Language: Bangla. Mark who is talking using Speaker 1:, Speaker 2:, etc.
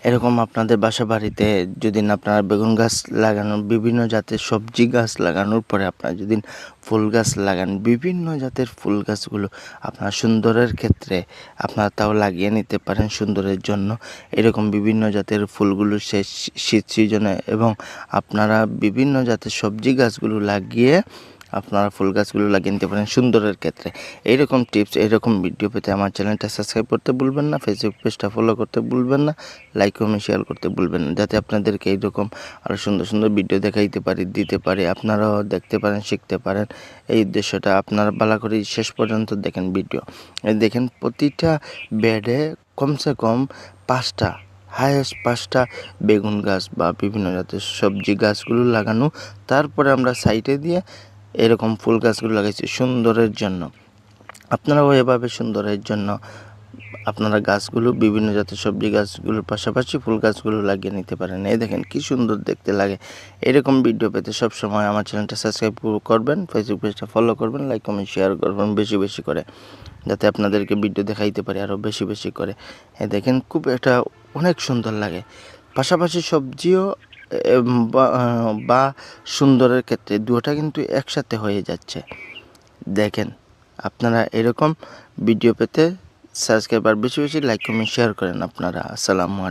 Speaker 1: এরকম আপনাদের বাসাবাড়িতে যদি আপনারা বেগুন গাছ লাগানোর বিভিন্ন জাতের সবজি গাছ লাগানোর পরে আপনারা যদি ফুল গাছ লাগান, বিভিন্ন জাতের ফুল গাছগুলো আপনার সুন্দরের ক্ষেত্রে আপনারা তাও লাগিয়ে নিতে পারেন সুন্দরের জন্য। এরকম বিভিন্ন জাতের ফুলগুলো শীত সিজনে এবং আপনারা বিভিন্ন জাতের সবজি গাছগুলো লাগিয়ে আপনারা ফুল গাছগুলো লাগিয়ে নিতে পারেন সুন্দরের ক্ষেত্রে। এইরকম টিপস, এইরকম ভিডিও পেতে আমার চ্যানেলটা সাবস্ক্রাইব করতে ভুলবেন না, ফেসবুক পেজটা ফলো করতে ভুলবেন না, লাইক কমেন্ট শেয়ার করতে ভুলবেন না, যাতে আপনাদেরকে এইরকম আরও সুন্দর সুন্দর ভিডিও দিতে পারি, আপনারাও দেখতে পারেন, শিখতে পারেন। এই উদ্দেশ্যটা আপনারা ভালো করে শেষ পর্যন্ত দেখেন ভিডিও। দেখেন প্রতিটা বেডে কমসে কম 5টা, হাইয়েস্ট 5টা বেগুন গাছ বা বিভিন্ন জাতের সবজি গাছগুলো লাগানো। তারপরে আমরা সাইডে দিয়ে এরকম ফুল গাছগুলো লাগাইছি সুন্দরের জন্য। আপনারাও এভাবে সুন্দরের জন্য আপনারা গাছগুলো বিভিন্ন জাতের সবজি গাছগুলোর পাশাপাশি ফুল গাছগুলো লাগিয়ে নিতে পারেন। এই দেখেন কি সুন্দর দেখতে লাগে। এরকম ভিডিও পেতে সবসময় আমার চ্যানেলটা সাবস্ক্রাইব করবেন, ফেসবুক পেজটা ফলো করবেন, লাইক কমেন্ট শেয়ার করবেন বেশি বেশি করে, যাতে আপনাদেরকে ভিডিও দেখাইতে পারি আরও বেশি বেশি করে। দেখেন খুব একটা অনেক সুন্দর লাগে। পাশাপাশি সবজিও বা সুন্দরের ক্ষেত্রে দুটোটা কিন্তু একসাথে হয়ে যাচ্ছে। দেখেন আপনারা এরকম ভিডিও পেতে সাবস্ক্রাইব আর বেশি বেশি লাইক কমেন্ট শেয়ার করেন আপনারা। আসসালামু আলাইকুম।